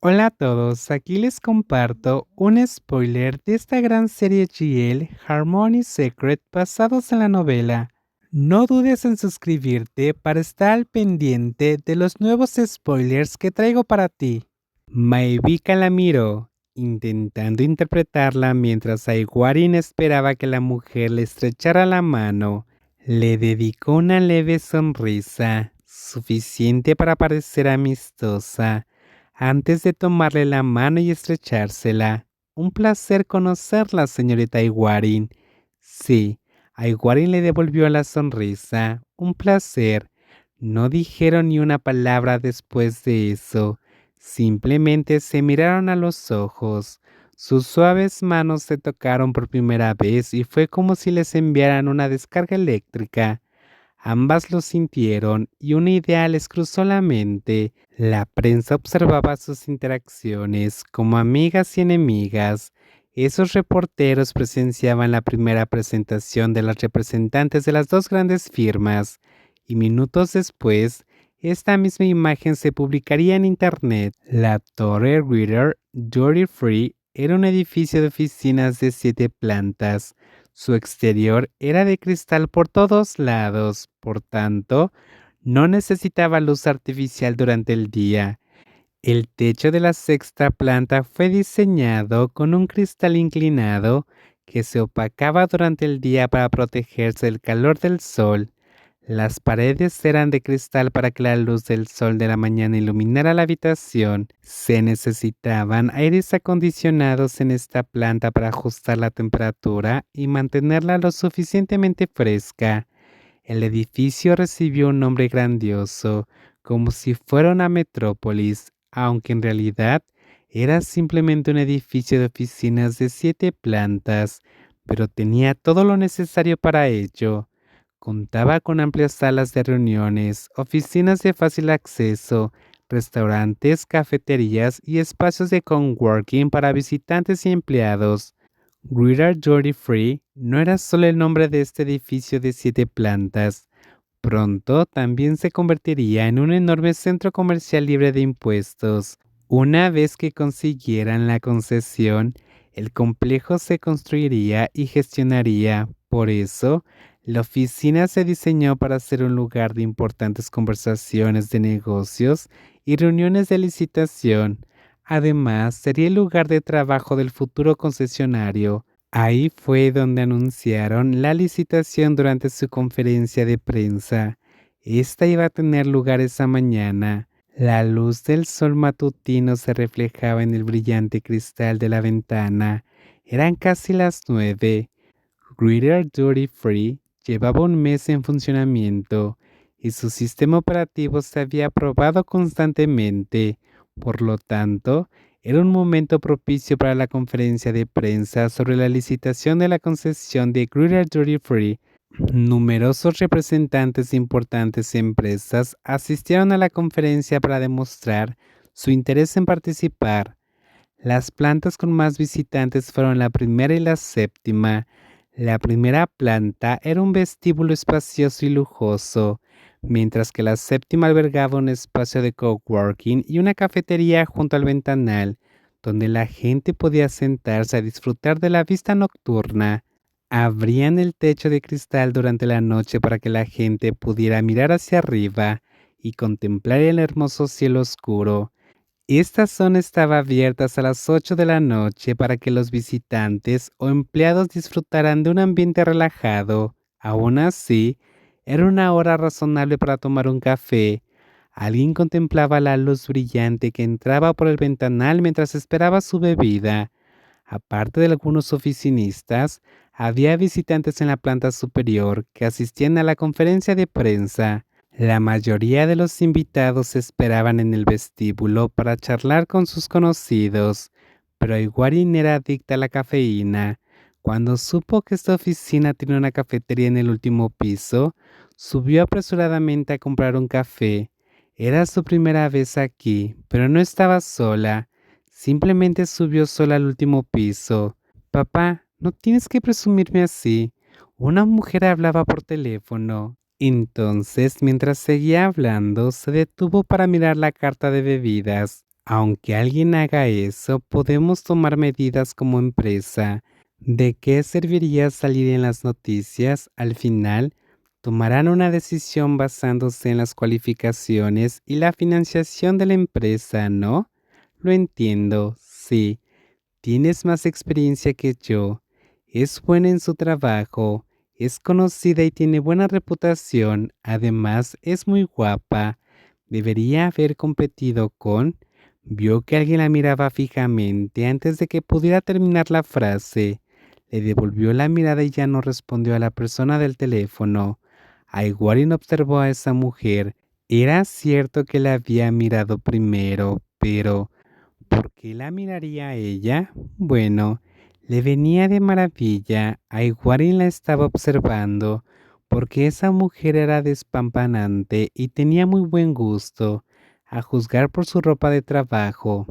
Hola a todos, aquí les comparto un spoiler de esta gran serie GL Harmony Secret basados en la novela. No dudes en suscribirte para estar al pendiente de los nuevos spoilers que traigo para ti. Maevika la miró, intentando interpretarla mientras Aiguarin esperaba que la mujer le estrechara la mano. Le dedicó una leve sonrisa, suficiente para parecer amistosa, antes de tomarle la mano y estrechársela. Un placer conocerla, señorita Aiguarin. Sí, Aiguarin le devolvió la sonrisa. Un placer. No dijeron ni una palabra después de eso. Simplemente se miraron a los ojos. Sus suaves manos se tocaron por primera vez y fue como si les enviaran una descarga eléctrica. Ambas lo sintieron y una idea les cruzó la mente. La prensa observaba sus interacciones como amigas y enemigas. Esos reporteros presenciaban la primera presentación de las representantes de las dos grandes firmas y minutos después, esta misma imagen se publicaría en internet. La Torre Reader Duty Free era un edificio de oficinas de 7 plantas. Su exterior era de cristal por todos lados, por tanto, no necesitaba luz artificial durante el día. El techo de la sexta planta fue diseñado con un cristal inclinado que se opacaba durante el día para protegerse del calor del sol. Las paredes eran de cristal para que la luz del sol de la mañana iluminara la habitación. Se necesitaban aires acondicionados en esta planta para ajustar la temperatura y mantenerla lo suficientemente fresca. El edificio recibió un nombre grandioso, como si fuera una metrópolis, aunque en realidad era simplemente un edificio de oficinas de 7 plantas, pero tenía todo lo necesario para ello. Contaba con amplias salas de reuniones, oficinas de fácil acceso, restaurantes, cafeterías y espacios de coworking para visitantes y empleados. Greater Duty Free no era solo el nombre de este edificio de 7 plantas. Pronto también se convertiría en un enorme centro comercial libre de impuestos. Una vez que consiguieran la concesión, el complejo se construiría y gestionaría. Por eso, la oficina se diseñó para ser un lugar de importantes conversaciones de negocios y reuniones de licitación. Además, sería el lugar de trabajo del futuro concesionario. Ahí fue donde anunciaron la licitación durante su conferencia de prensa. Esta iba a tener lugar esa mañana. La luz del sol matutino se reflejaba en el brillante cristal de la ventana. Eran casi las 9. Greater Duty Free llevaba un mes en funcionamiento y su sistema operativo se había probado constantemente. Por lo tanto, era un momento propicio para la conferencia de prensa sobre la licitación de la concesión de Greater Duty Free. Numerosos representantes de importantes empresas asistieron a la conferencia para demostrar su interés en participar. Las plantas con más visitantes fueron la primera y la séptima. La primera planta era un vestíbulo espacioso y lujoso, mientras que la séptima albergaba un espacio de coworking y una cafetería junto al ventanal, donde la gente podía sentarse a disfrutar de la vista nocturna. Abrían el techo de cristal durante la noche para que la gente pudiera mirar hacia arriba y contemplar el hermoso cielo oscuro. Esta zona estaba abierta hasta las 8 de la noche para que los visitantes o empleados disfrutaran de un ambiente relajado. Aún así, era una hora razonable para tomar un café. Alguien contemplaba la luz brillante que entraba por el ventanal mientras esperaba su bebida. Aparte de algunos oficinistas, había visitantes en la planta superior que asistían a la conferencia de prensa. La mayoría de los invitados esperaban en el vestíbulo para charlar con sus conocidos, pero Iguarin era adicta a la cafeína. Cuando supo que esta oficina tenía una cafetería en el último piso, subió apresuradamente a comprar un café. Era su primera vez aquí, pero no estaba sola. Simplemente subió sola al último piso. Papá, no tienes que presumirme así. Una mujer hablaba por teléfono. Entonces, mientras seguía hablando, se detuvo para mirar la carta de bebidas. Aunque alguien haga eso, podemos tomar medidas como empresa. ¿De qué serviría salir en las noticias? Al final, tomarán una decisión basándose en las cualificaciones y la financiación de la empresa, ¿no? Lo entiendo, sí. Tienes más experiencia que yo. Es buena en su trabajo. Es conocida y tiene buena reputación. Además, es muy guapa. Debería haber competido con... Vio que alguien la miraba fijamente antes de que pudiera terminar la frase. Le devolvió la mirada y ya no respondió a la persona del teléfono. Aiguarin observó a esa mujer. Era cierto que la había mirado primero, pero ¿por qué la miraría a ella? Bueno, le venía de maravilla. Aiguarin la estaba observando porque esa mujer era despampanante y tenía muy buen gusto, a juzgar por su ropa de trabajo.